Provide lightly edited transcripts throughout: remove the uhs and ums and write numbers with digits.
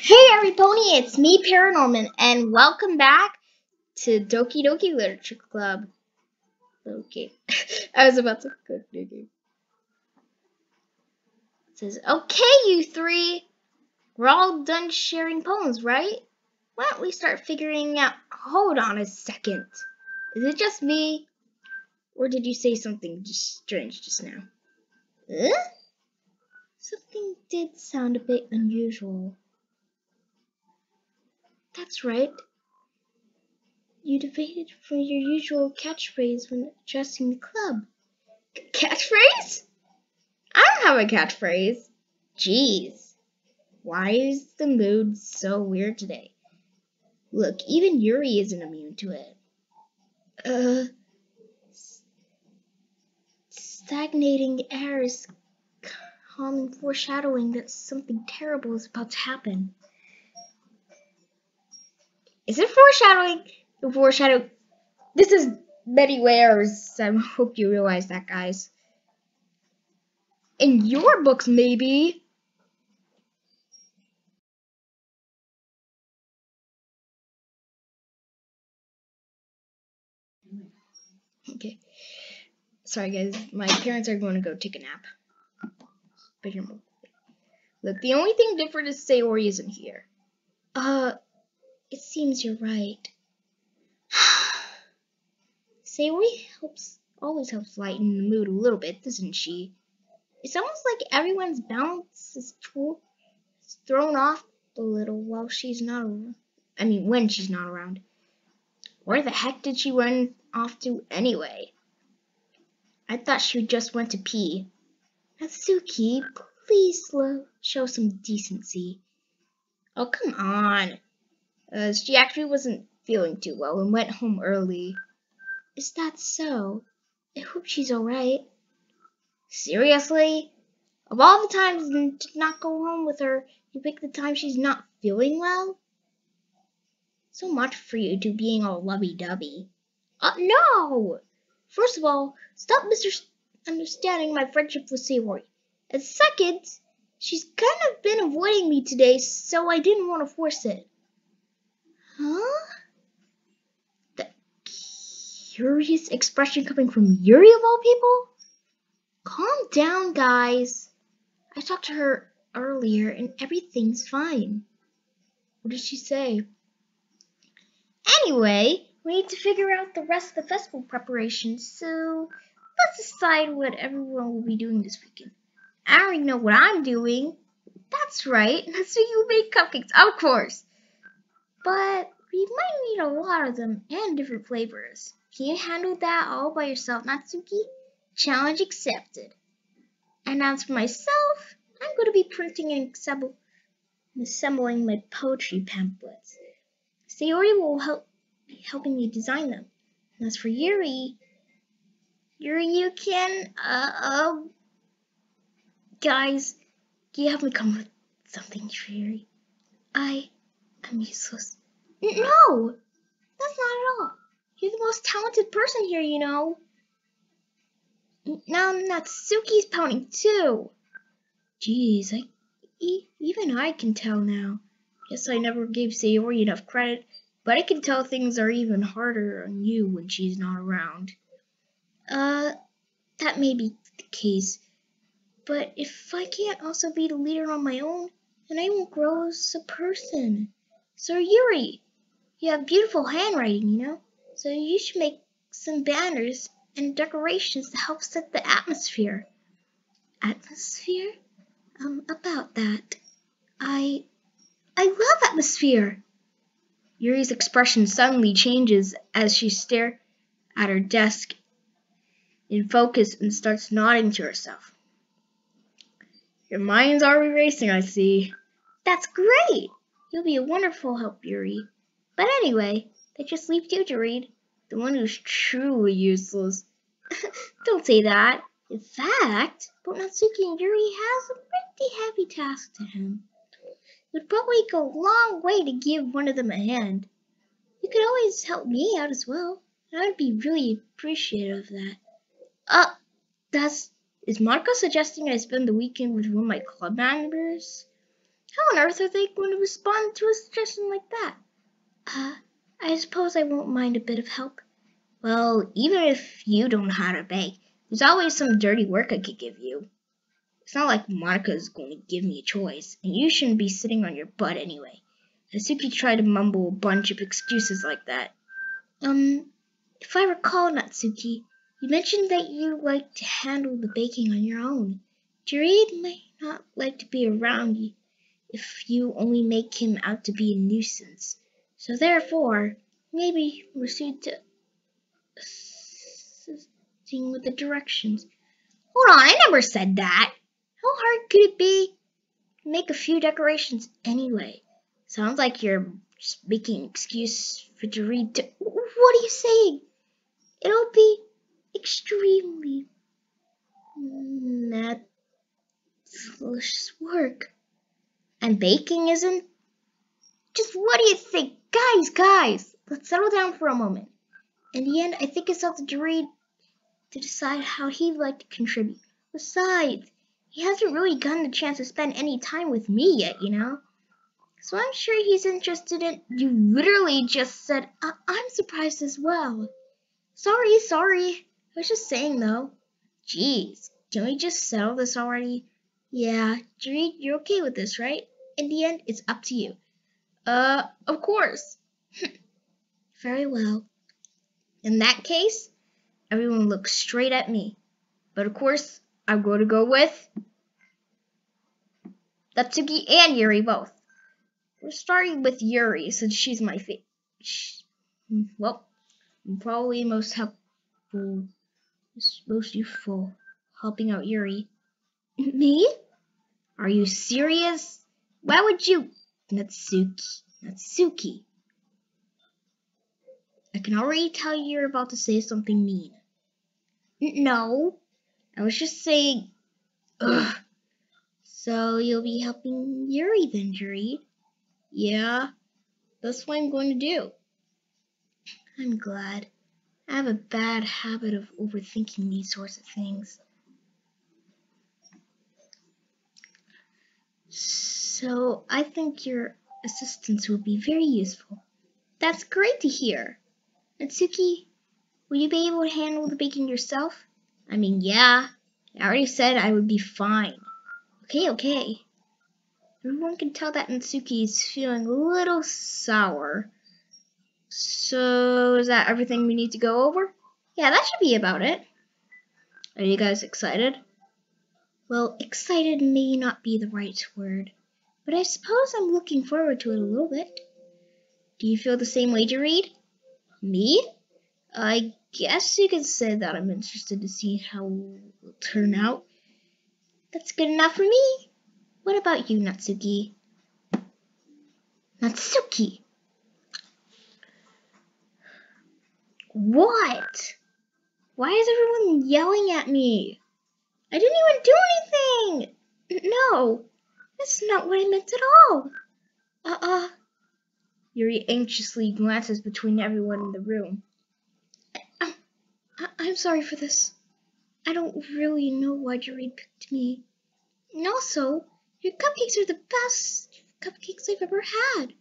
Hey everybody, it's me Paranorman, and welcome back to Doki Literature Club. Okay, I was about to go Doki. It says, okay you three, we're all done sharing poems, right? Why don't we start figuring out, hold on a second. Is it just me? Or did you say something just strange just now? Something did sound a bit unusual. That's right. You deviated from your usual catchphrase when addressing the club. Catchphrase? I don't have a catchphrase. Jeez. Why is the mood so weird today? Look, even Yuri isn't immune to it. Stagnating air is calm foreshadowing that something terrible is about to happen. Is it foreshadowing? The foreshadow. This is many wares. I hope you realize that, guys. In your books, maybe. Okay. Sorry, guys. My parents are going to go take a nap. Look, the only thing different is Sayori isn't here. It seems you're right. Sayori always helps lighten the mood a little bit, doesn't she? It's almost like everyone's balance is thrown off a little while she's not around. I mean, when she's not around. Where the heck did she run off to anyway? I thought she just went to pee. Natsuki, please show some decency. Oh, come on. She actually wasn't feeling too well and went home early. Is that so? I hope she's alright. Seriously? Of all the times to not go home with her, you pick the time she's not feeling well? So much for you two being all lovey-dovey. No! First of all, stop misunderstanding my friendship with Sayori. And second, she's kind of been avoiding me today, so I didn't want to force it. Huh? That curious expression coming from Yuri of all people? Calm down, guys. I talked to her earlier and everything's fine. What did she say? Anyway, we need to figure out the rest of the festival preparations, so let's decide what everyone will be doing this weekend. I already know what I'm doing. That's right, so you make cupcakes, of course. But we might need a lot of them and different flavors. Can you handle that all by yourself, Natsuki? Challenge accepted. And as for myself, I'm going to be printing and assembling my poetry pamphlets. Sayori will be helping me design them. And as for Yuri, you can, guys, can you help me come with something for Yuri? I'm useless. No, that's not at all. You're the most talented person here, you know. Now Natsuki's pouting too. Jeez, even I can tell now. Guess I never gave Sayori enough credit, but I can tell things are even harder on you when she's not around. That may be the case, but if I can't also be the leader on my own, then I won't grow as a person. So Yuri, you have beautiful handwriting, you know, so you should make some banners and decorations to help set the atmosphere. Atmosphere? About that. I love atmosphere. Yuri's expression suddenly changes as she stares at her desk in focus and starts nodding to herself. Your mind's already racing, I see. That's great! You'll be a wonderful help, Yuri. But anyway, that just leaves you to read. The one who's truly useless. Don't say that. In fact, both Natsuki and Yuri has a pretty heavy task to him. It would probably go a long way to give one of them a hand. You could always help me out as well, and I'd be really appreciative of that. Is Marco suggesting I spend the weekend with one of my club members? How on earth are they going to respond to a suggestion like that? I suppose I won't mind a bit of help. Well, even if you don't know how to bake, there's always some dirty work I could give you. It's not like Monica's going to give me a choice, and you shouldn't be sitting on your butt anyway. Natsuki tried to mumble a bunch of excuses like that. If I recall, Natsuki, you mentioned that you like to handle the baking on your own. Jareed might not like to be around you if you only make him out to be a nuisance. So therefore, maybe proceed to assisting with the directions. Hold on, I never said that. How hard could it be to make a few decorations anyway? Sounds like you're just making an excuse for Jareed to... What are you saying? It'll be extremely matchless work. And baking isn't? Just what do you think? Guys, let's settle down for a moment. In the end, I think it's up to Jareed to decide how he'd like to contribute. Besides, he hasn't really gotten the chance to spend any time with me yet, you know? So I'm sure he's interested in... You literally just said, I'm surprised as well. Sorry. I was just saying, though. Jeez, can we just settle this already? Yeah, Jareed, you're okay with this, right? In the end, it's up to you. Of course. Very well. In that case, everyone looks straight at me. But of course, I'm going to go with Natsuki and Yuri both. We're starting with Yuri since she's my favorite. Well, I'm probably most useful helping out Yuri. Me? Are you serious? Why would you... Natsuki. I can already tell you're about to say something mean. No. I was just saying... Ugh. So you'll be helping Yuri then, Jareed? Yeah, that's what I'm going to do. I'm glad. I have a bad habit of overthinking these sorts of things. So I think your assistance will be very useful. That's great to hear. Natsuki, will you be able to handle the baking yourself? I mean, yeah. I already said I would be fine. Okay. Everyone can tell that Natsuki is feeling a little sour. So, is that everything we need to go over? Yeah, that should be about it. Are you guys excited? Well, excited may not be the right word, but I suppose I'm looking forward to it a little bit. Do you feel the same way, Jareed? Me? I guess you could say that I'm interested to see how it will turn out. That's good enough for me. What about you, Natsuki? Natsuki! What? Why is everyone yelling at me? I didn't even do anything! No, that's not what I meant at all. Yuri anxiously glances between everyone in the room. I'm sorry for this. I don't really know why Yuri picked me. And also, your cupcakes are the best cupcakes I've ever had.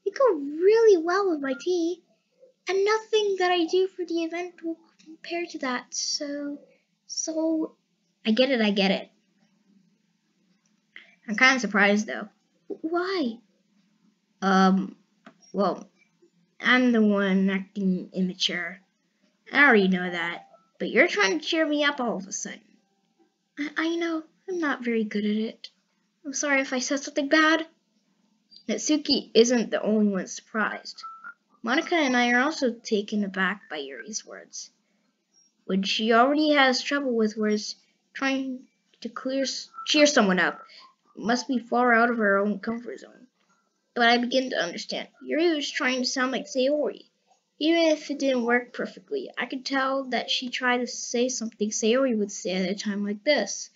They go really well with my tea. And nothing that I do for the event will compare to that. So, I get it. I'm kind of surprised though. Why? Well, I'm the one acting immature. I already know that, but you're trying to cheer me up all of a sudden. I know, I'm not very good at it. I'm sorry if I said something bad. Natsuki isn't the only one surprised. Monica and I are also taken aback by Yuri's words. When she already has trouble with words, trying to cheer someone up must be far out of her own comfort zone. But I begin to understand. Yuri was trying to sound like Sayori. Even if it didn't work perfectly, I could tell that she tried to say something Sayori would say at a time like this.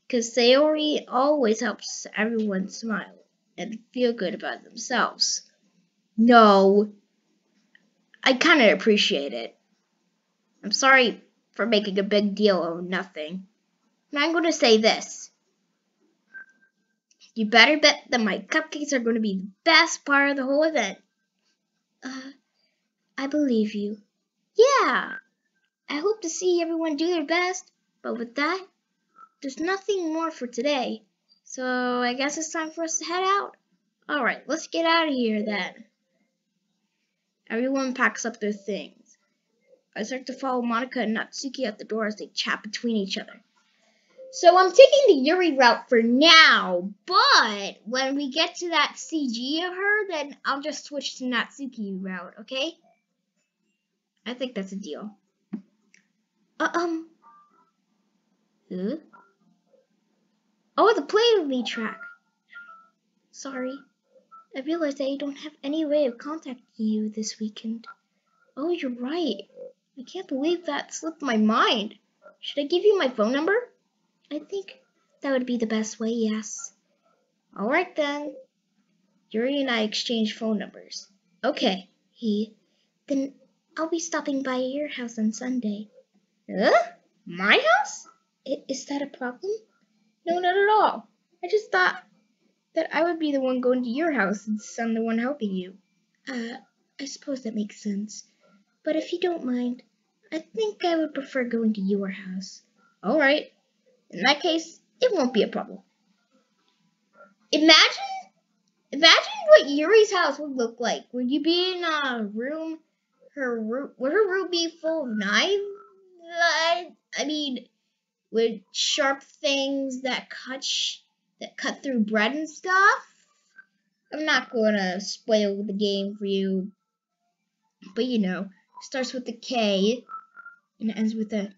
Because Sayori always helps everyone smile and feel good about themselves. No, I kind of appreciate it. I'm sorry for making a big deal of nothing. And I'm going to say this. You better bet that my cupcakes are going to be the best part of the whole event. I believe you. Yeah, I hope to see everyone do their best, but with that, there's nothing more for today. So I guess it's time for us to head out. Alright, let's get out of here then. Everyone packs up their things. I start to follow Monica and Natsuki at the door as they chat between each other. So I'm taking the Yuri route for now, but when we get to that CG of her, then I'll just switch to Natsuki route, okay? I think that's a deal. Huh? Oh, the Play With Me track. Sorry. I realized that I don't have any way of contacting you this weekend. Oh, you're right. I can't believe that slipped my mind. Should I give you my phone number? I think that would be the best way, yes. Alright then. Yuri and I exchanged phone numbers. Okay, then I'll be stopping by your house on Sunday. Huh? My house? Is that a problem? No, not at all. I just thought that I would be the one going to your house since I'm the one helping you. I suppose that makes sense. But if you don't mind, I think I would prefer going to your house. Alright. In that case, it won't be a problem. Imagine what Yuri's house would look like. Would you be in a room? Would her room be full of knives? I mean, with sharp things that cut through bread and stuff? I'm not gonna spoil the game for you, but you know, starts with a K and ends with a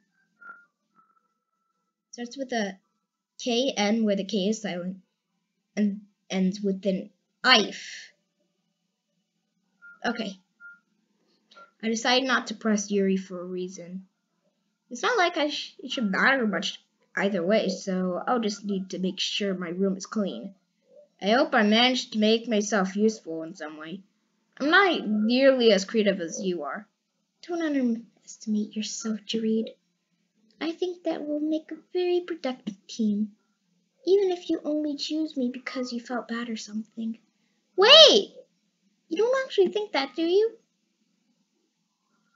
KN where the K is silent and ends with an IF. Okay. I decided not to press Yuri for a reason. It's not like it should matter much either way, so I'll just need to make sure my room is clean. I hope I managed to make myself useful in some way. I'm not nearly as creative as you are. Don't underestimate yourself, Jareed. I think that we'll make a very productive team. Even if you only choose me because you felt bad or something. Wait! You don't actually think that, do you?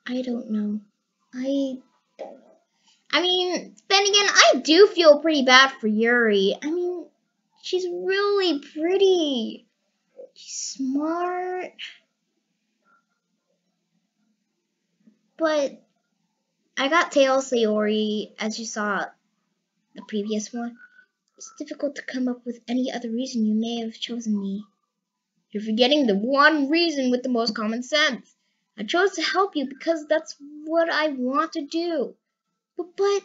I don't know. I mean, then again, I do feel pretty bad for Yuri. I mean, she's really pretty. She's smart. But I got Tails Sayori, as you saw the previous one. It's difficult to come up with any other reason you may have chosen me. You're forgetting the one reason with the most common sense. I chose to help you because that's what I want to do. But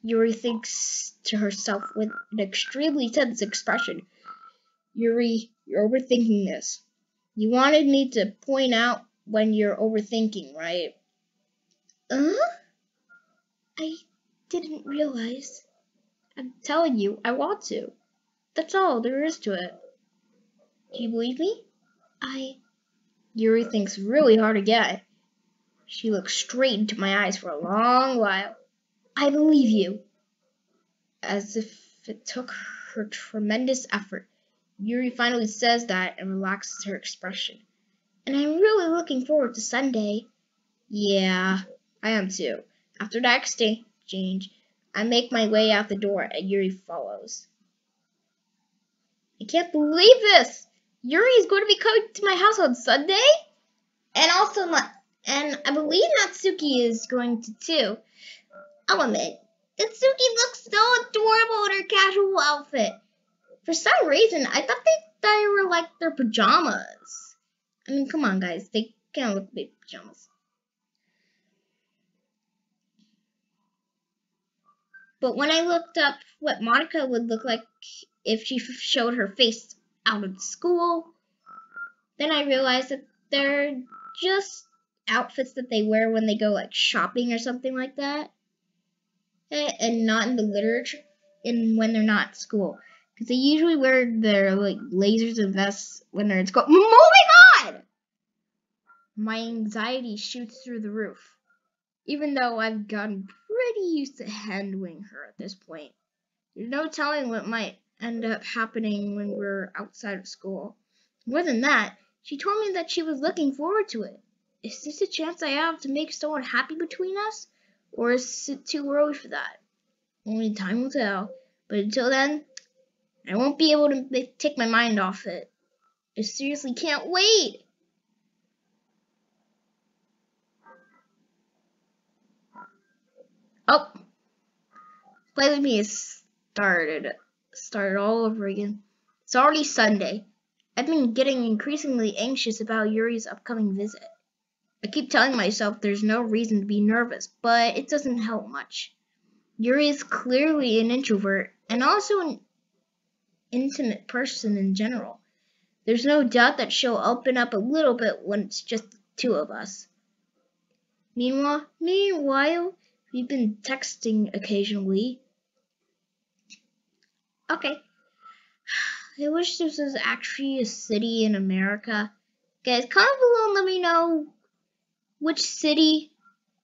Yuri thinks to herself with an extremely tense expression. Yuri, you're overthinking this. You wanted me to point out when you're overthinking, right? I didn't realize. I'm telling you, I want to. That's all there is to it. Do you believe me? Yuri thinks really hard again. She looks straight into my eyes for a long while. I believe you. As if it took her tremendous effort, Yuri finally says that and relaxes her expression. And I'm really looking forward to Sunday. Yeah, I am too. After that exchange, I make my way out the door and Yuri follows. I can't believe this! Yuri is going to be coming to my house on Sunday? And I believe Natsuki is going to too. I'll admit, Natsuki looks so adorable in her casual outfit. For some reason, I thought they were like their pajamas. I mean, come on guys, they can't look like pajamas. But when I looked up what Monica would look like if she showed her face out of school, then I realized that they're just outfits that they wear when they go like shopping or something like that, and not in the literature when they're not at school, because they usually wear their like blazers and vests when they're in school. Moving on! My anxiety shoots through the roof, even though I've gotten pretty used to handling her at this point. There's no telling what might end up happening when we're outside of school. More than that, she told me that she was looking forward to it. Is this a chance I have to make someone happy between us? Or is it too early for that? Only time will tell. But until then, I won't be able to take my mind off it. I seriously can't wait! Oh! Play with me has started all over again. It's already Sunday. I've been getting increasingly anxious about Yuri's upcoming visit. I keep telling myself there's no reason to be nervous, but it doesn't help much. Yuri is clearly an introvert and also an intimate person in general. There's no doubt that she'll open up a little bit when it's just the two of us. Meanwhile, we've been texting occasionally. Okay. I wish this was actually a city in America. Guys, comment below and let me know which city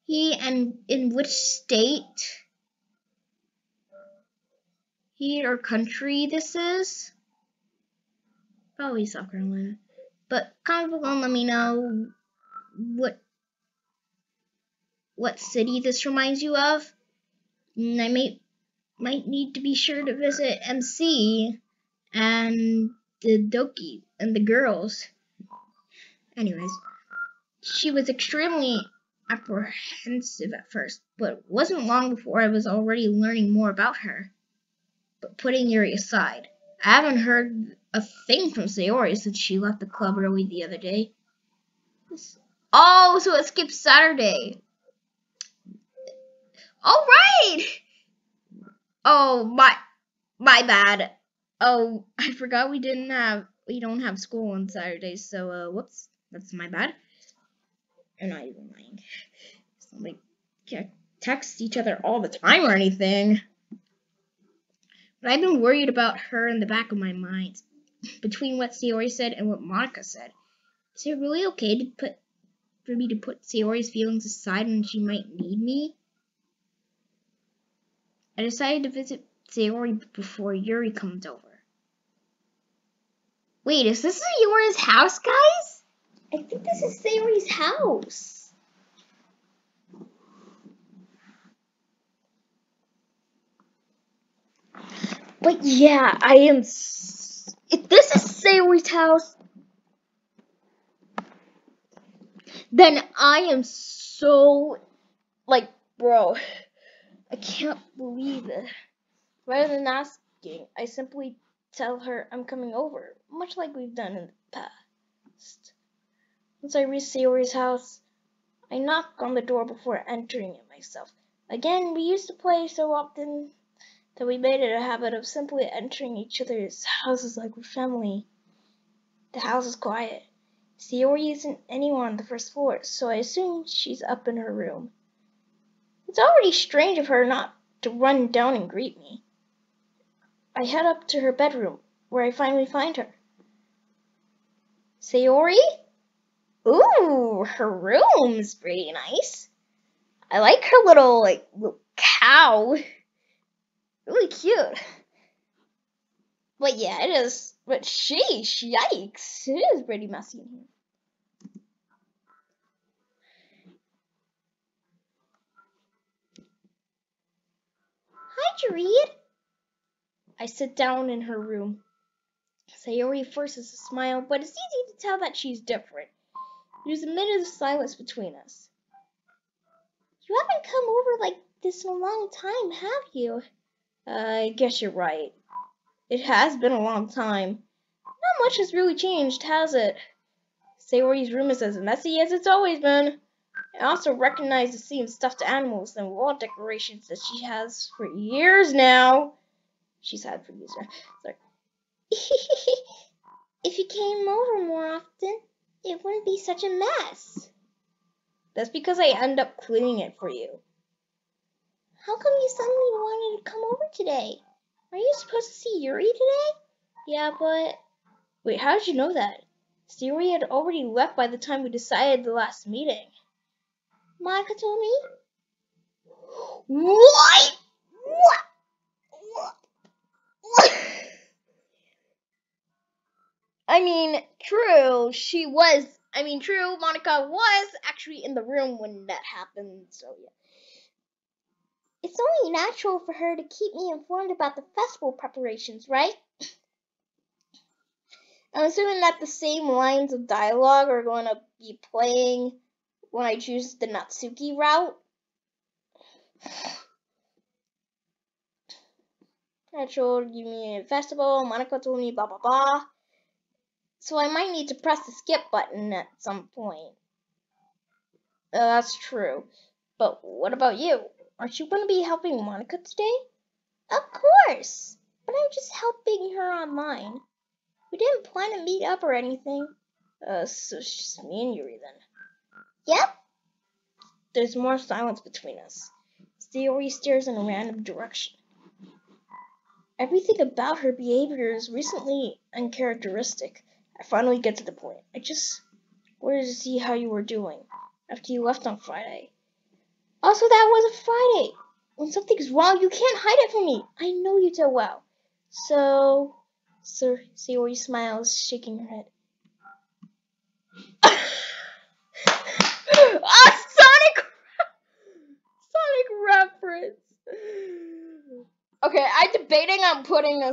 and in which state or country this is. Probably South Carolina. But comment below and let me know what city this reminds you of. And I might need to be sure to visit MC and the Doki and the girls. Anyways, she was extremely apprehensive at first, but it wasn't long before I was already learning more about her. But putting Yuri aside, I haven't heard a thing from Sayori since she left the club early the other day. Oh, so it skipped Saturday. All right. Oh, my bad. Oh, I forgot we don't have school on Saturdays, so whoops, that's my bad. I'm not even lying. It's not like can't text each other all the time or anything. But I've been worried about her in the back of my mind. Between what Sayori said and what Monica said. Is it really okay for me to put Sayori's feelings aside when she might need me? I decided to visit Sayori before Yuri comes over. Wait, is this Sayori's house, guys? I think this is Sayori's house. But yeah, if this is Sayori's house, then I am so, bro, I can't believe it. Rather than asking, I simply tell her I'm coming over, much like we've done in the past. Once I reach Sayori's house, I knock on the door before entering it myself. Again, we used to play so often that we made it a habit of simply entering each other's houses like we're family. The house is quiet. Sayori isn't anywhere on the first floor, so I assume she's up in her room. It's already strange of her not to run down and greet me. I head up to her bedroom, where I finally find her. Sayori? Ooh, her room's pretty nice. I like her little cow. Really cute. But yeah, it is. But sheesh, yikes. It is pretty messy in here. Hi, Jareed. I sit down in her room. Sayori forces a smile, but it's easy to tell that she's different. There's a minute of silence between us. You haven't come over like this in a long time, have you? I guess you're right. It has been a long time. Not much has really changed, has it? Sayori's room is as messy as it's always been. I also recognize the same stuffed animals and wall decorations that she has for years now. She's had for years now. Sorry. If you came over more often, it wouldn't be such a mess. That's because I end up cleaning it for you. How come you suddenly wanted to come over today? Are you supposed to see Yuri today? Yeah, but... Wait, how did you know that? Yuri had already left by the time we decided the last meeting. Monica told me? What? What? True, Monica was actually in the room when that happened, so yeah. It's only natural for her to keep me informed about the festival preparations, right? I'm assuming that the same lines of dialogue are going to be playing when I choose the Natsuki route. Natural, give me a festival, Monica told me blah blah blah. So I might need to press the skip button at some point. That's true. But what about you? Aren't you going to be helping Monica today? Of course! But I'm just helping her online. We didn't plan to meet up or anything. So it's just me and Yuri then. Yep. There's more silence between us. Yuri stares in a random direction. Everything about her behavior is recently uncharacteristic. I finally get to the point. I just wanted to see how you were doing after you left on Friday. Also, that was a Friday. When something's wrong, you can't hide it from me. I know you so well. So, Sayori smiles, shaking her head. Sonic reference. Okay, I'm debating on putting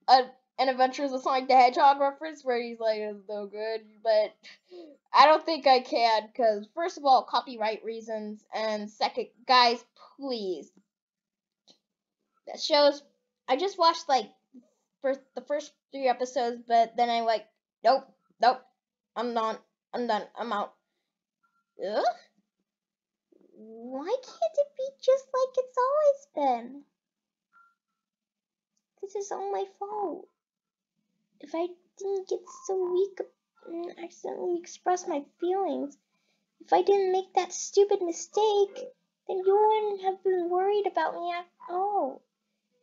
an Adventures of Sonic the Hedgehog reference where he's like, it's no good, but I don't think I can, because first of all, copyright reasons, and second, guys, please. That shows, I just watched the first 3 episodes, but then I'm like, nope, I'm done, I'm out. Ugh? Why can't it be just like it's always been? This is all my fault. If I didn't get so weak and accidentally express my feelings, if I didn't make that stupid mistake, then you wouldn't have been worried about me at all.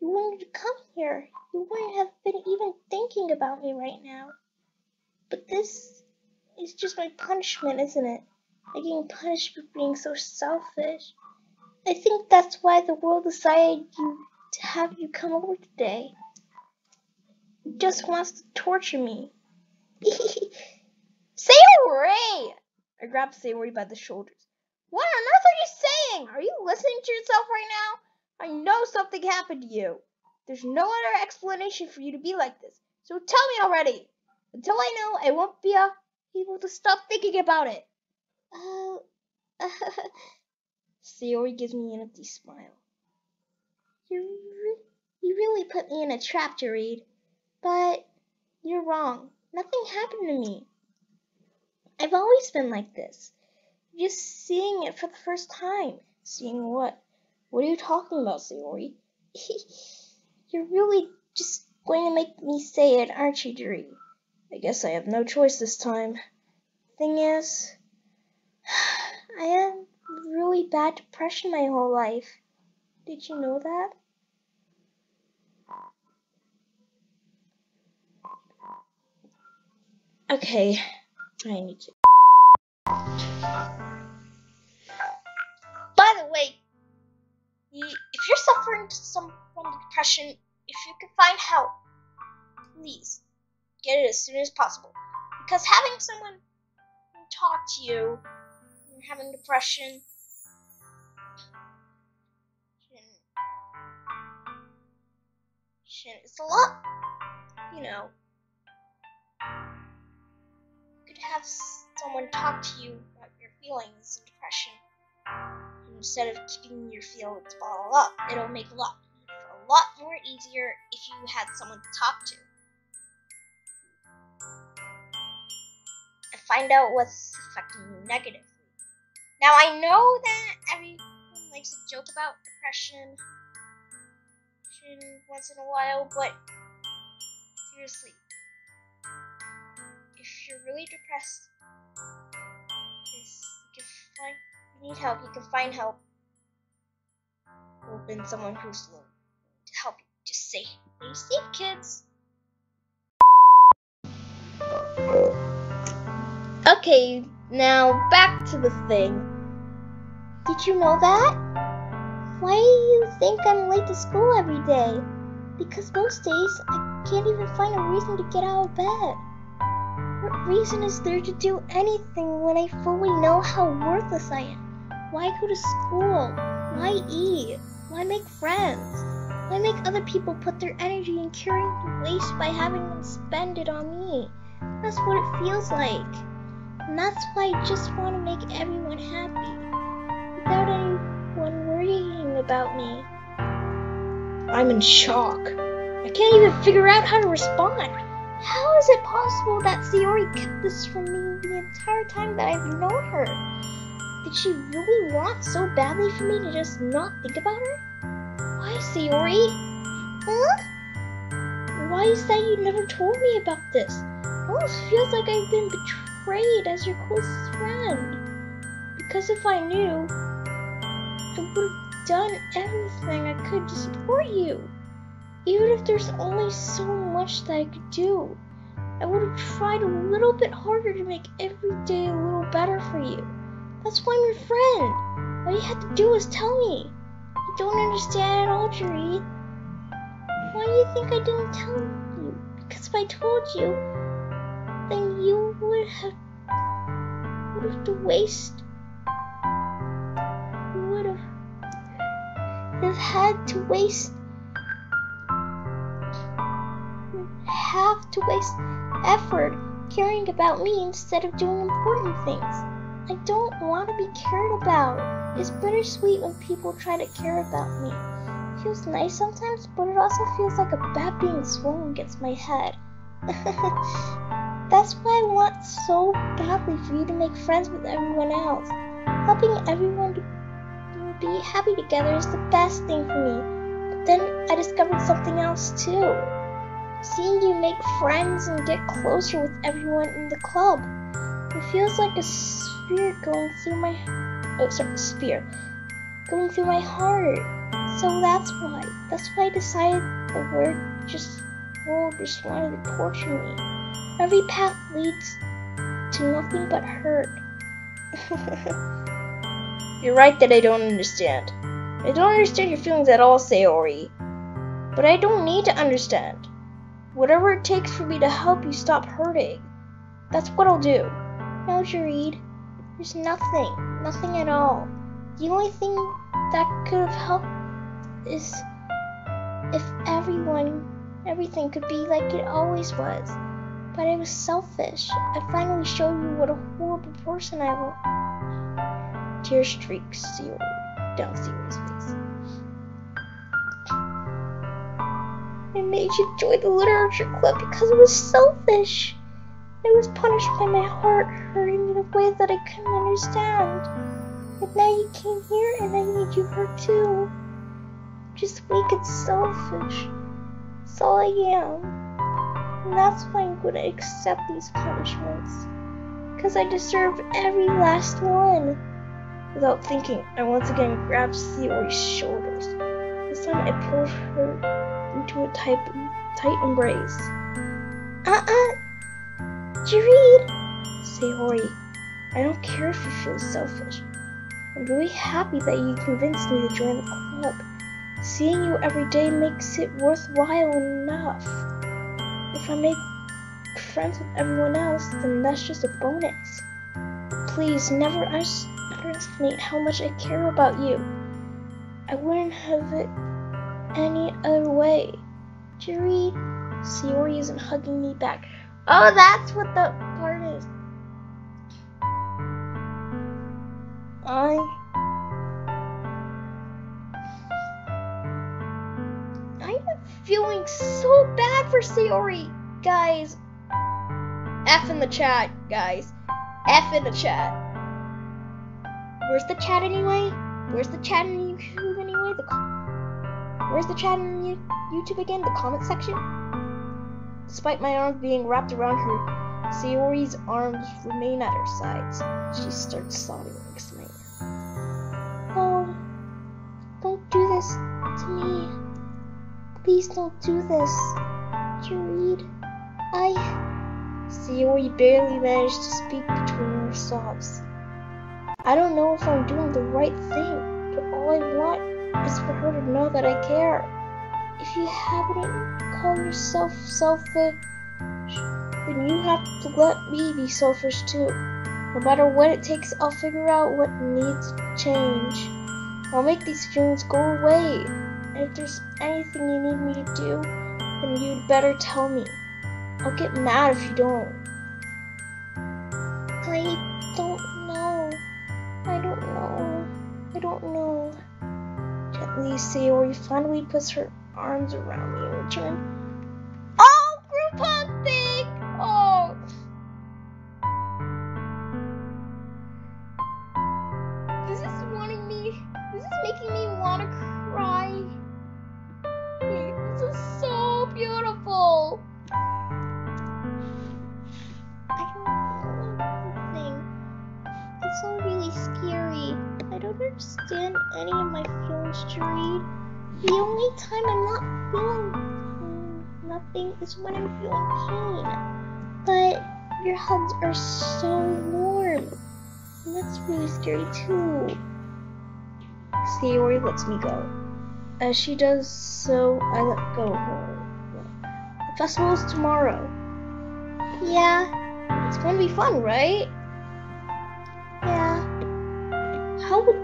You wouldn't have come here. You wouldn't have been even thinking about me right now. But this is just my punishment, isn't it? I'm getting punished for being so selfish. I think that's why the world decided to have you come over today. It just wants to torture me. Sayori! I grabbed Sayori by the shoulders. What on earth are you saying? Are you listening to yourself right now? I know something happened to you. There's no other explanation for you to be like this. So tell me already. Until I know, I won't be able to stop thinking about it. Sayori gives me an empty smile. You really put me in a trap, Yuri. But you're wrong. Nothing happened to me. I've always been like this. You're just seeing it for the first time. Seeing what? What are you talking about, Sayori? You're really just going to make me say it, aren't you, Yuri? I guess I have no choice this time. Thing is, I had really bad depression my whole life. Did you know that? Okay, I need to. By the way, if you're suffering from depression, if you can find help, please get it as soon as possible. Because having someone talk to you and having depression it's a lot, you could have someone talk to you about your feelings and depression instead of keeping your feelings bottled up. It'll make a lot more easier if you had someone to talk to and find out what's affecting you negatively. Now I know that everyone likes to joke about depression once in a while, but seriously, if you're really depressed, you need help, you can find help. Or been someone who's willing to help you. Just stay safe, kids. Okay, now back to the thing. Did you know that? Why do you think I'm late to school every day? Because most days I can't even find a reason to get out of bed. What reason is there to do anything when I fully know how worthless I am? Why go to school? Why eat? Why make friends? Why make other people put their energy in curing the waste by having them spend it on me? That's what it feels like. And that's why I just want to make everyone happy, without anyone worrying about me. I'm in shock. I can't even figure out how to respond. How is it possible that Sayori kept this from me the entire time that I've known her? Did she really want so badly for me to just not think about her? Why, Sayori? Huh? Why is that you never told me about this? It almost feels like I've been betrayed as your closest friend. Because if I knew, I would have done everything I could to support you. Even if there's only so much that I could do, I would have tried a little bit harder to make every day a little better for you. That's why I'm your friend. All you had to do was tell me. You don't understand at all, Yuri. Why do you think I didn't tell you? Because if I told you, then you would have to waste. You would have had to waste. Have to waste effort caring about me instead of doing important things. I don't want to be cared about. It's bittersweet when people try to care about me. It feels nice sometimes, but it also feels like a bat being swung against my head. That's why I want so badly for you to make friends with everyone else. Helping everyone to be happy together is the best thing for me. But then I discovered something else too. Seeing you make friends and get closer with everyone in the club. It feels like a sphere going through my heart. So that's why I decided the world just wanted to torture me. Every path leads to nothing but hurt. You're right that I don't understand. I don't understand your feelings at all, Sayori. But I don't need to understand. Whatever it takes for me to help you stop hurting, that's what I'll do. No, Yuri, there's nothing at all. The only thing that could have helped is if everything could be like it always was. But I was selfish. I finally showed you what a horrible person I was. Tear streaks down Sayori's face. I made you join the literature club because it was selfish. I was punished by my heart hurting in a way that I couldn't understand. But now you came here and I made you hurt too. Just weak and selfish. That's all I am. And that's why I'm going to accept these punishments. Because I deserve every last one. Without thinking, I once again grabbed Sayori's shoulders. This time I pulled her into a tight embrace. Yuri! Sayori, I don't care if you feel selfish. I'm really happy that you convinced me to join the club. Seeing you every day makes it worthwhile enough. If I make friends with everyone else, then that's just a bonus. Please, never underestimate how much I care about you. I wouldn't have it any other way. Yuri, Sayori isn't hugging me back. Oh, that's what the part is. I'm feeling so bad for Sayori, guys. F in the chat, guys. F in the chat. Where's the chat anyway? Where's the chat in YouTube anyway? Where's the chat in YouTube again? The comment section? Despite my arms being wrapped around her, Sayori's arms remain at her sides. She starts sobbing next to me. Oh, don't do this to me. Please don't do this. Yuri, Sayori barely managed to speak between her sobs. I don't know if I'm doing the right thing, but all I want is for her to know that I care. If you haven't called yourself selfish, then you have to let me be selfish too. No matter what it takes, I'll figure out what needs to change. I'll make these feelings go away. And if there's anything you need me to do, then you'd better tell me. I'll get mad if you don't. I don't know. I don't know. Gently, Sayori finally puts her arms around me and return. Oh, Groupon thing! Oh. This is making me want to cry. This is so beautiful. I don't know anything. It's all really scary. I don't understand any of my feelings to read. The only time I'm not feeling nothing is when I'm feeling pain. But your hugs are so warm. And that's really scary too. Sayori lets me go. As she does so, I let go of her. The festival is tomorrow. Yeah, It's going to be fun, right? yeah. How would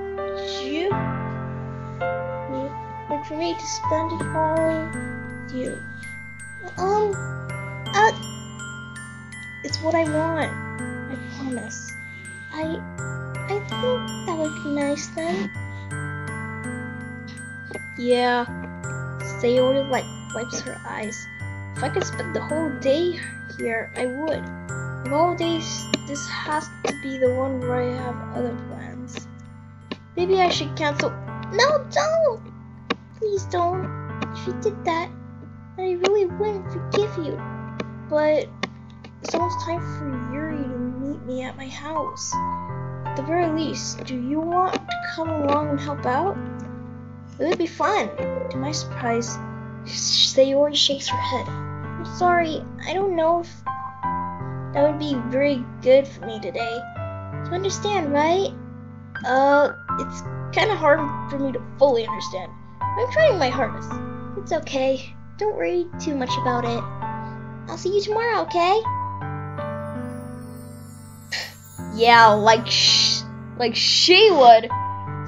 you like for me to spend it all with you? It's what I want. I promise. I think that would be nice then. Yeah. Sayori wipes her eyes. If I could spend the whole day here, I would. Of all days, this has to be the one where I have other plans. Maybe I should cancel. No, don't! Please don't. If you did that, then I really wouldn't forgive you. But it's almost time for Yuri to meet me at my house. At the very least, do you want to come along and help out? It would be fun. To my surprise, Sayori shakes her head. I'm sorry, I don't know if That would be very good for me today. you understand, right? It's kind of hard for me to fully understand. I'm trying my hardest. It's okay. Don't worry too much about it. I'll see you tomorrow, okay? Yeah, like she would.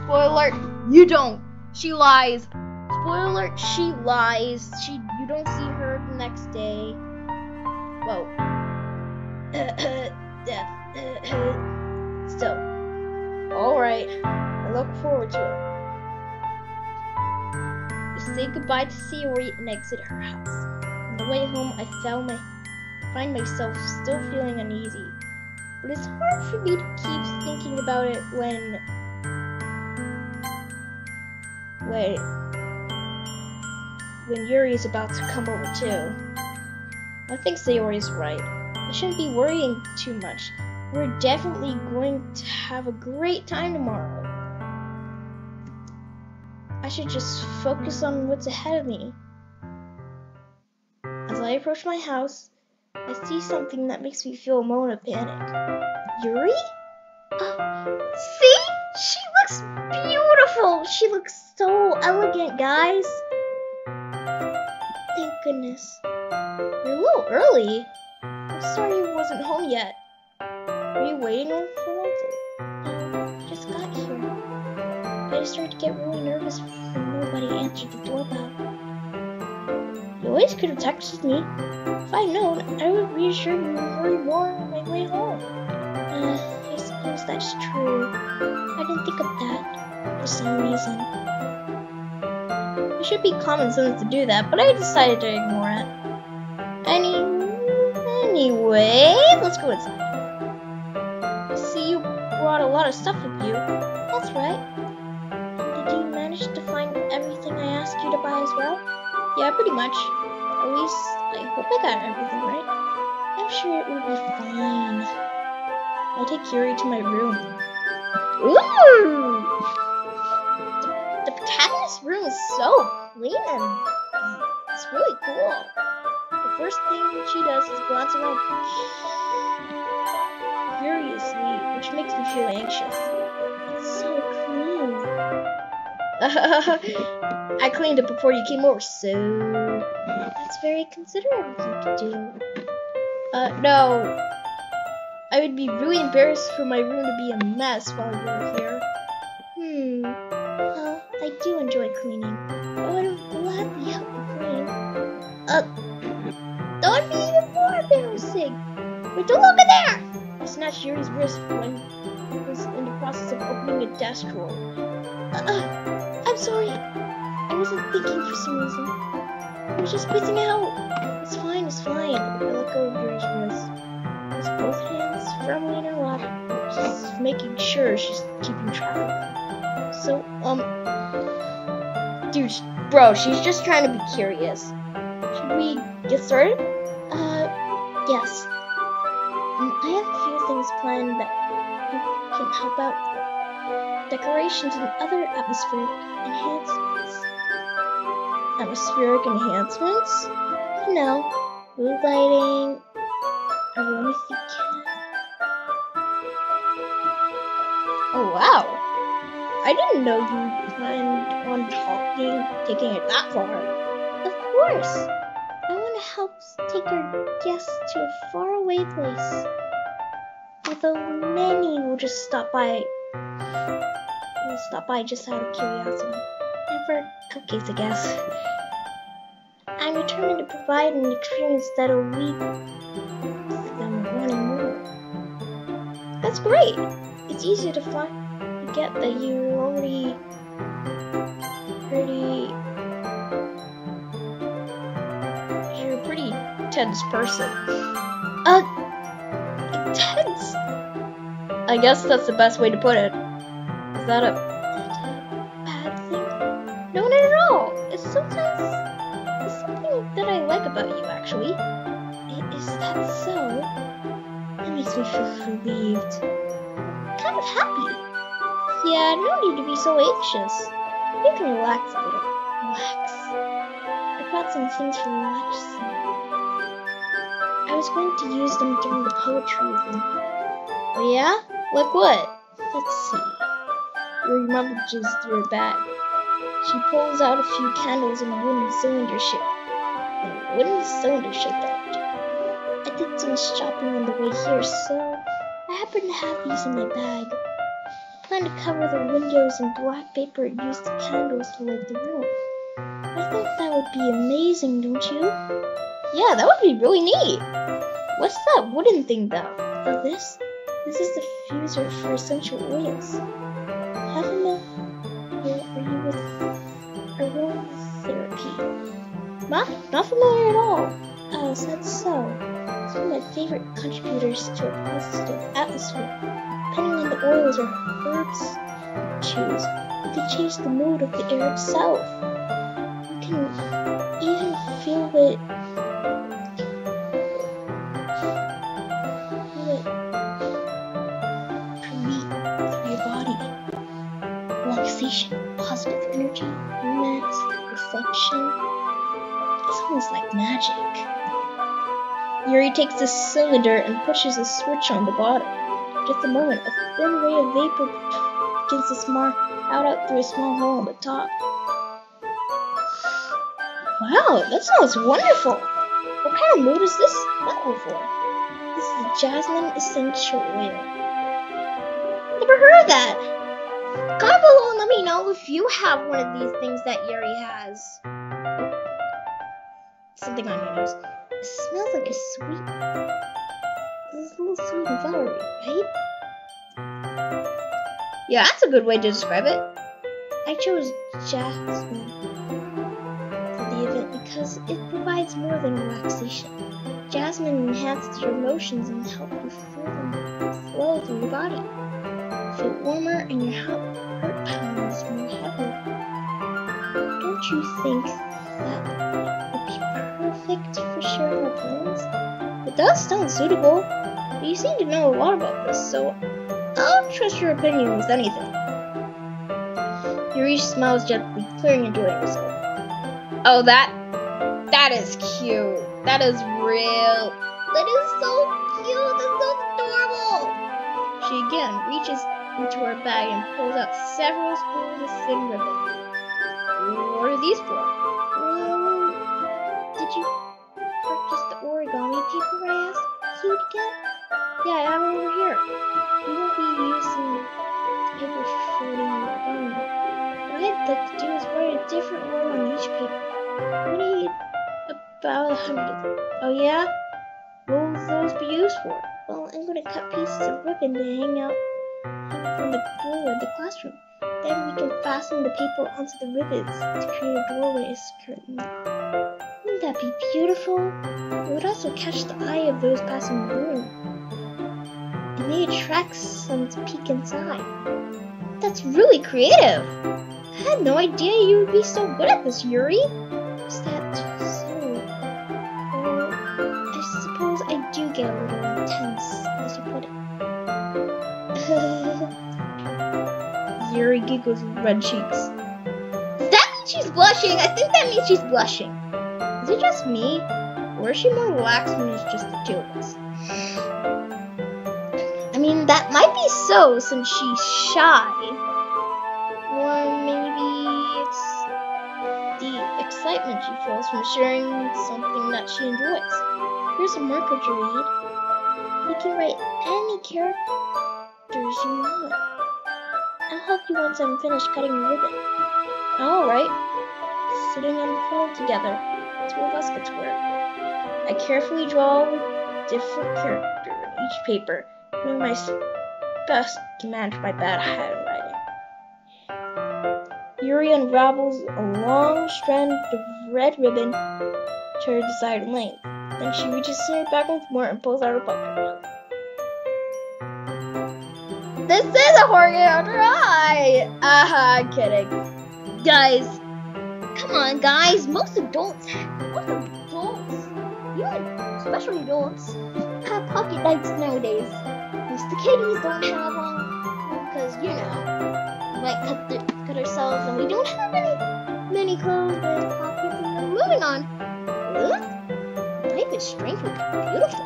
Spoiler alert, you don't. She lies. Spoiler alert, she lies. You don't see her the next day. Whoa. Still. Alright. I look forward to it. We say goodbye to Sayori and exit her house. On the way home, I find myself still feeling uneasy. But it's hard for me to keep thinking about it when Yuri is about to come over too. I think Sayori is right. I shouldn't be worrying too much. We're definitely going to have a great time tomorrow. I should just focus on what's ahead of me. As I approach my house, I see something that makes me feel a moment of panic. Yuri? See? She looks beautiful. She looks so elegant, guys. Thank goodness. You're a little early. I'm sorry you wasn't home yet. Were you waiting for one thing? No, I just got here. But I started to get really nervous when nobody answered the doorbell. You always could have texted me. If I'd known, I would have reassured you and hurry more on my way home. I suppose that's true. I didn't think of that for some reason. It should be common sense to do that, but I decided to ignore it. Anyway, let's go inside. I see you brought a lot of stuff with you. That's right. Did you manage to find everything I asked you to buy as well? Yeah, pretty much. At least, I hope I got everything right. I'm sure it will be fine. I'll take Yuri to my room. Ooh! The protagonist's room is so clean and it's really cool. The first thing she does is glance around furiously, which makes me feel anxious. It's so clean. I cleaned it before you came over, so... That's very considerate of you to do. No. I would be really embarrassed for my room to be a mess while you were here. Well, I do enjoy cleaning. I would have gladly helped you clean. That would be even more embarrassing. Wait, don't look at there! I snatched Yuri's wrist when he was in the process of opening a desk drawer. I'm sorry. I wasn't thinking for some reason. I was just quizzing out. It's fine, it's fine. I let go of Yuri's wrist. With both hands firmly in her lap, just making sure she's keeping track of them. So, dude, bro, she's just trying to be curious. Should we get started? Yes. I have a few things planned that you can help out with. Decorations and other atmospheric enhancements. Atmospheric enhancements? You know, mood lighting, aromatherapy. Oh, wow. I didn't know you planned on taking it that far. Of course. I want to help take our guests to a faraway place. Although many will just stop by just out of curiosity. And for cupcakes, I guess. I'm determined to provide an experience that'll leave them wanting more. That's great. It's easy to forget that you're You're a pretty tense person. Intense? I guess that's the best way to put it. Is that a bad thing? No, not at all. It's something that I like about you, actually. Is that so? That makes me feel relieved. Kind of happy. Yeah, no need to be so anxious. You can relax a little. Relax. I brought some things for relaxing. I was going to use them during the poetry evening. Oh yeah? Like what? Let's see. Yuri rummages through her bag. She pulls out a few candles in a wooden cylinder shape. I did some shopping on the way here, so I happen to have these in my bag. I plan to cover the windows in black paper and use the candles to light the room. I think that would be amazing, don't you? Yeah, that would be really neat. What's that wooden thing, though? Oh, this is the diffuser for essential oils. Haven't you with aromatherapy? Not familiar at all. Oh, so that's so. It's one of my favorite contributors to a positive atmosphere. Depending on the oils or herbs you choose, you can change the mood of the air itself. You can even feel it permeate through your body. Relaxation, positive energy, romance, reflection. It's almost like magic. Yuri takes the cylinder and pushes a switch on the bottom. Just a moment, a thin ray of vapor begins to out through a small hole on the top. Wow, that sounds wonderful. What kind of mood is this smelling for? This is jasmine essential oil. Never heard of that. Comment below and let me know if you have one of these things that Yuri has. Something on your nose. It smells like a sweet. This is a little sweet and flowery, right? Yeah, that's a good way to describe it. I chose jasmine for the event because it provides more than relaxation. Jasmine enhances your emotions and helps you feel them flow through your body. Feel warmer and your heart pounds more heavily. Don't you think that would be perfect for sharing our plans? It does sound suitable. But you seem to know a lot about this, so I'll trust your opinion with anything. Yuri smiles gently, clearly enjoying herself. Oh, that is cute. That is real. That is so cute. That's so adorable. She again reaches into her bag and pulls out several spools of thin ribbon. What are these for? Did you purchase the origami paper I asked yet? Yeah, I have it over here. We won't be using paper for folding. What I'd like to do is write a different word on each paper. We need about 100. Oh yeah? What will those be used for? Well, I'm going to cut pieces of ribbon to hang out from the doorway of the classroom. Then we can fasten the paper onto the ribbons to create a doorway curtain. Wouldn't that be beautiful? It would also catch the eye of those passing the room. It may attract some to peek inside. That's really creative! I had no idea you would be so good at this, Yuri. Is that so? Well, I suppose I do get a little intense, as you put it. Yuri giggles with red cheeks. Does that mean she's blushing? I think that means she's blushing. Is it just me? Or is she more relaxed when it's just the two of us? I mean, that might be so since she's shy. Or maybe it's the excitement she feels from sharing something that she enjoys. Here's a marker to read. You can write any characters you want. I'll help you once I'm finished cutting the ribbon. Alright. Sitting on the floor together, the two of us get to work. I carefully draw a different character in each paper, doing my best to manage my bad handwriting. Yuri unravels a long strand of red ribbon to her desired length. Then she reaches her back and forth and pulls out her pocketbook. This is a horror game after all! I'm kidding. Guys, come on, guys. Most adults, even especially adults, have pocket knives nowadays. Most the kiddies don't have one because, you know, we might cut ourselves and we don't have many clothes and pockets. And then moving on. The knife is strangely beautiful.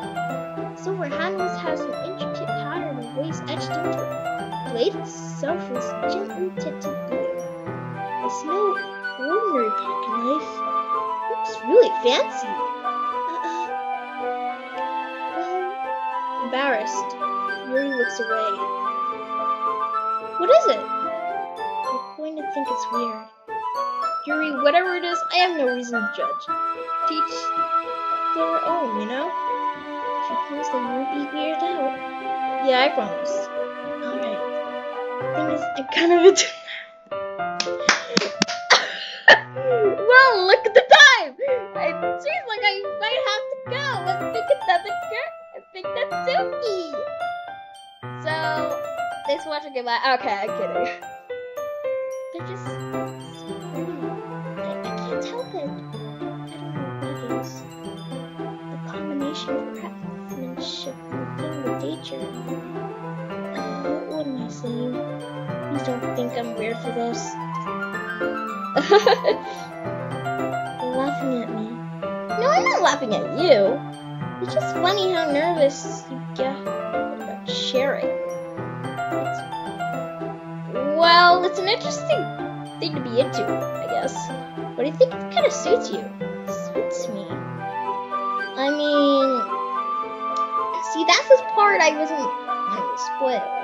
Silver handles has an intricate pattern of waves etched into it. The blade itself is gently tinted blue. It's no ordinary pocket knife. It looks really fancy. Well, embarrassed, Yuri looks away. What is it? You're going to think it's weird. Yuri, whatever it is, I have no reason to judge. Teach their own, you know? If you promise that you won't be weirded out. Yeah, I promise. Alright. Thing is, I'm kind of into Well, look at the time! It seems like I might have to go. Let's pick another girl. I think that's Doki. So, thanks for watching. Goodbye. Okay, I'm kidding. They're just so pretty. I can't help it. I don't know what it is. The combination of craftsmanship and thing with nature. What am I saying? Please don't think I'm weird for this. You're laughing at me. No, I'm not laughing at you. It's just funny how nervous you get about sharing. Well, it's an interesting thing to be into, I guess. But I think it kind of suits you. It suits me. I mean, see, that's this part I wasn't going to spoil.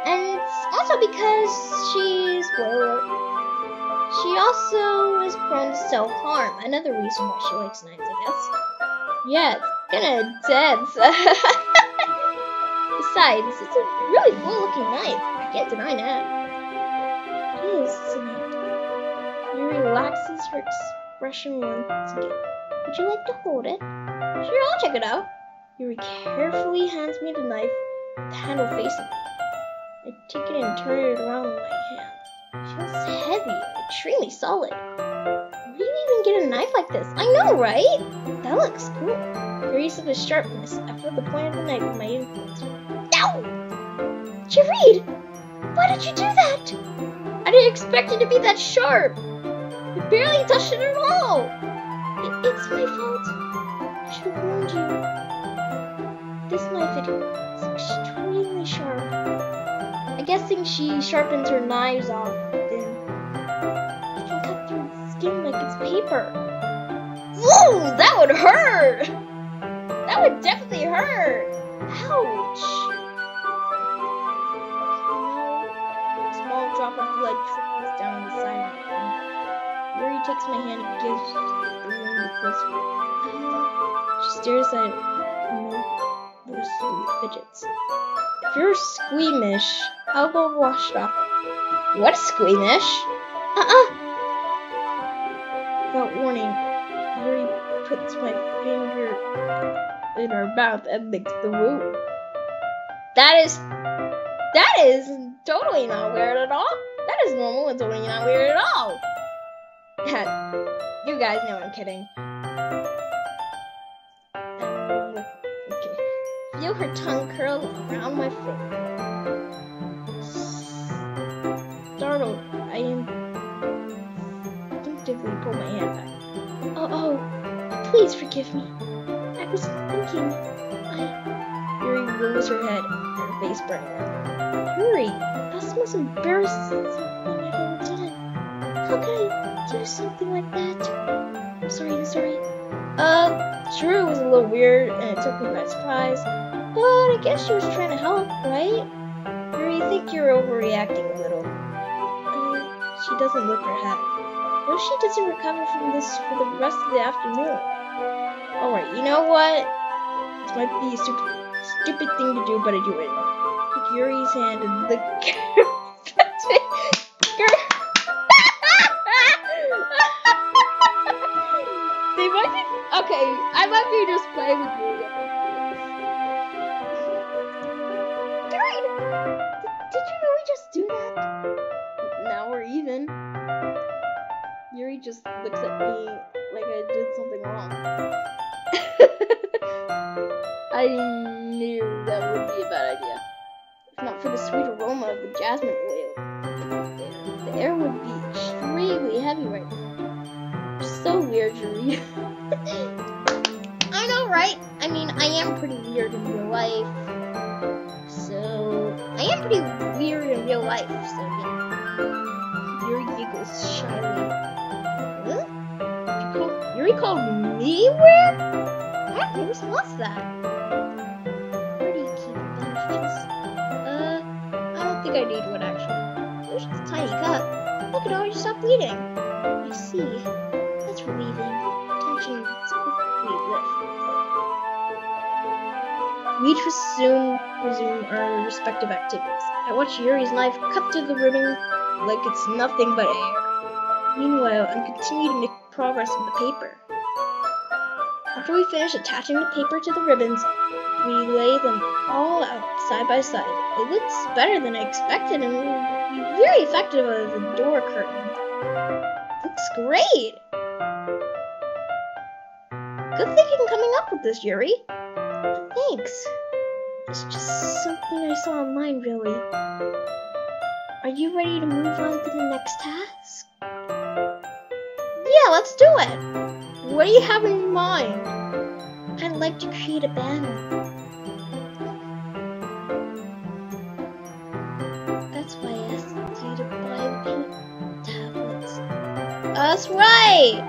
And it's also because she's, spoiler, she also is prone to self-harm. Another reason why she likes knives, I guess. Yeah, it's kinda intense. Besides, it's a really cool-looking knife. I can't deny that. It is, isn't it? Yuri relaxes her expression once again. Would you like to hold it? Sure, I'll check it out. Yuri carefully hands me the knife with the handle facing me. I take it and turn it around in my hand. It feels heavy and extremely solid. Where do you even get a knife like this? I know, right? That looks cool. Curious of the sharpness, I feel the point of the knife with my influence. Ow! Yuri! Why did you do that? I didn't expect it to be that sharp. You barely touched it at all. It's my fault. I should have warned you. This knife is extremely sharp. I'm guessing she sharpens her knives off, then it can cut through the skin like it's paper. Whoa, that would hurt! That would definitely hurt. Ouch. A small drop of blood trickles down the side of my finger. Yuri takes my hand and gives the ring a kiss. She stares at it noticeably fidgets. If you're squeamish, I'll go wash it off. What squeamish? Without warning, Yuri puts my finger in her mouth and licks the wound. That is totally not weird at all. That is normal and totally not weird at all. You guys know I'm kidding. Okay. Feel her tongue curl around my finger. Startled, I instinctively pull my hand back. Oh, please forgive me. I was thinking, Yuri rolls her head, her face burning. Yuri, that's the most embarrassing thing I've ever done. How could I do something like that? I'm sorry. Sure, it was a little weird and it took me by surprise, but I guess she was trying to help, right? Yuri, I think you're overreacting a little. She doesn't lift her head. What if she doesn't recover from this for the rest of the afternoon? Alright, you know what? This might be a stupid thing to do, but I do it anyway. Take Yuri's hand and lick Okay, I might be just playing with Yuri. Yuri! Did you really just do that? Now we're even. Yuri just looks at me like I did something wrong. I knew that would be a bad idea. If not for the sweet aroma of the jasmine oil, the air would be extremely heavy right now. You're so weird, Yuri. I know, right? I mean, I am pretty weird in real life. Yuri giggles shyly. Huh? Yuri called me weird? What? Whose was that? Where do you keep your bandages? I don't think I need one actually. There's just a tiny cut. Look, it already stopped bleeding. I see. That's relieving. Tension is quickly lifted. We soon resume our respective activities. I watch Yuri's knife cut through the ribbon like it's nothing but air. Meanwhile, I continue to make progress with the paper. After we finish attaching the paper to the ribbons, we lay them all out side by side. It looks better than I expected and will be very effective as a door curtain. Looks great! Good thinking coming up with this, Yuri. Thanks. It's just something I saw online, really. Are you ready to move on to the next task? Yeah, let's do it! What do you have in mind? I'd like to create a banner. That's why I asked you to buy the paint tablets. That's right!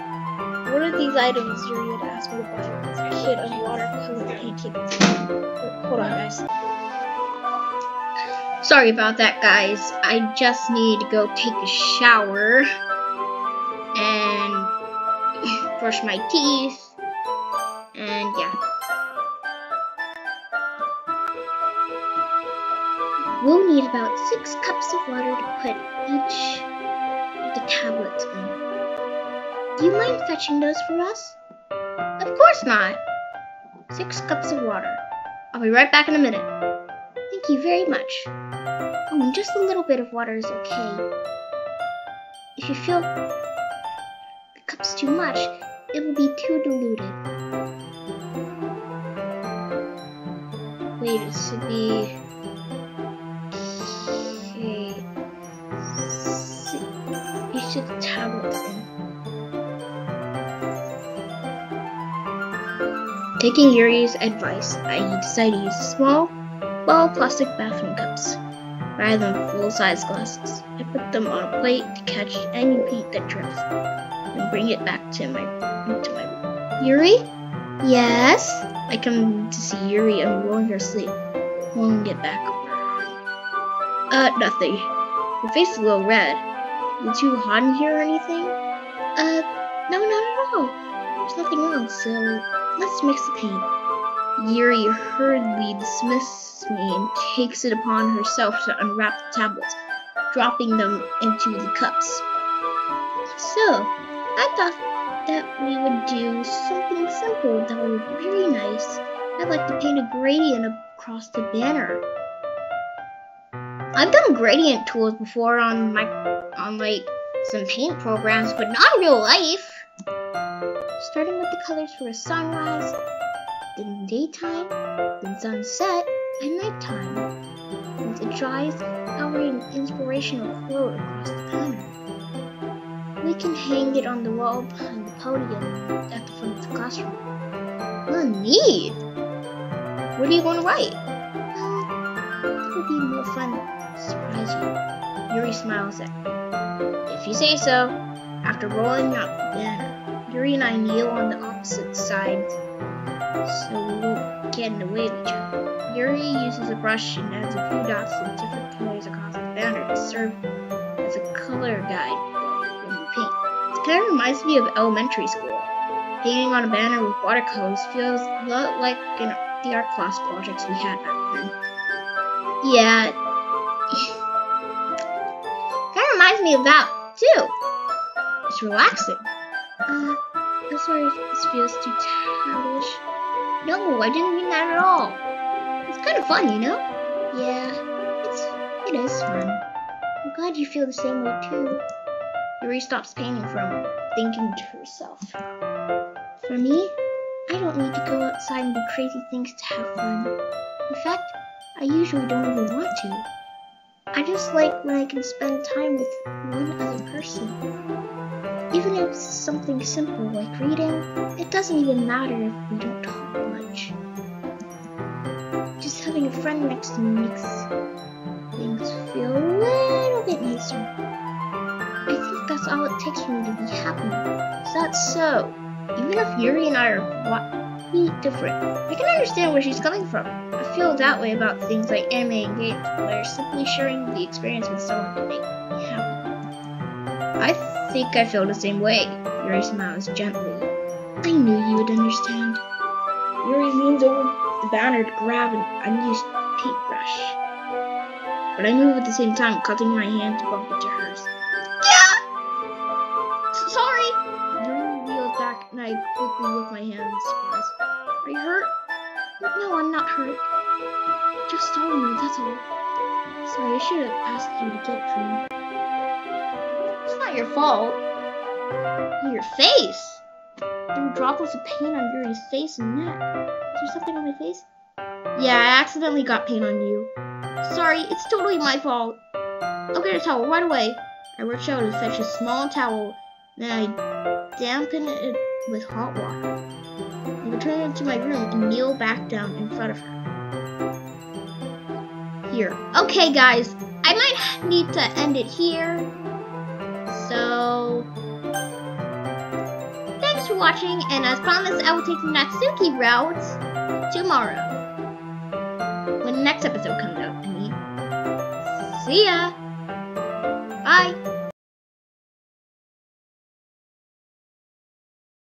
What are these items Yuri had asked me to buy? It's a kit of watercolor paint tablets. Hold on, guys. Sorry about that, guys. I just need to go take a shower and brush my teeth, and yeah. We'll need about 6 cups of water to put each of the tablets in. Do you mind fetching those for us? Of course not. 6 cups of water. I'll be right back in a minute. Thank you very much. Oh, and just a little bit of water is okay. If you feel the cup's too much, it will be too diluted. Wait, it should be... Okay... You should tablets in. Taking Yuri's advice, I decided to use small, plastic bathroom cups rather than full-size glasses. I put them on a plate to catch any paint that drips and bring it back into my room. Yuri? Yes? I come to see Yuri unrolling her sleeve. Won't get back over. Nothing. Your face is a little red. You too hot in here or anything? No, not at all. There's nothing wrong, so let's mix the paint. Yuri hurriedly dismisses me and takes it upon herself to unwrap the tablets, dropping them into the cups. So, I thought that we would do something simple that would be very nice. I'd like to paint a gradient across the banner. I've done gradient tools before on some paint programs, but not in real life. Starting with the colors for a sunrise, then daytime, then sunset, and nighttime. Once it dries, I'll write an inspirational quote across the banner. We can hang it on the wall behind the podium at the front of the classroom. Oh, neat! What are you going to write? Well, it would be more fun to surprise you. Yuri smiles at me. If you say so. After rolling out the banner, Yuri and I kneel on the opposite sides so we won't get in the way of each other. Yuri uses a brush and adds a few dots in different colors across the banner to serve as a color guide when we paint. It kind of reminds me of elementary school. Painting on a banner with watercolors feels a lot like the art class projects we had back then. Yeah. Kind of reminds me of that, too. It's relaxing. I'm sorry if this feels too childish. No, I didn't mean that at all. It's kind of fun, you know? Yeah, it is fun. I'm glad you feel the same way, too. Yuri stops painting for a moment, thinking to herself. For me, I don't need to go outside and do crazy things to have fun. In fact, I usually don't even want to. I just like when I can spend time with one other person. Even if it's something simple like reading, it doesn't even matter if we don't talk much. Just having a friend next to me makes things feel a little bit nicer. I think that's all it takes for me to be happy. Is that so? Even if Yuri and I are quite different, I can understand where she's coming from. I feel that way about things like anime and games, where simply sharing the experience with someone can make me happy. I think I feel the same way. Yuri smiles gently. I knew you would understand. Yuri leans over the banner to grab an unused paintbrush. But I move at the same time, causing my hand to bump into hers. Yeah! Sorry! Yuri wheels back and I quickly lift my hand in surprise. Are you hurt? No, I'm not hurt. Just startled me, that's all. Sorry, I should have asked you to get it for me. It's not your fault. Your face! There were droplets of paint on Yuri's face and neck. Is there something on my face? Yeah, I accidentally got paint on you. Sorry, it's totally my fault. I'll get a towel right away. I reach out and fetch a small towel, then I dampen it with hot water. I return into my room and kneel back down in front of her. Here. Okay, guys, I might need to end it here. So, thanks for watching, and as promised, I will take the Natsuki route tomorrow. When the next episode comes out, I mean. See ya! Bye!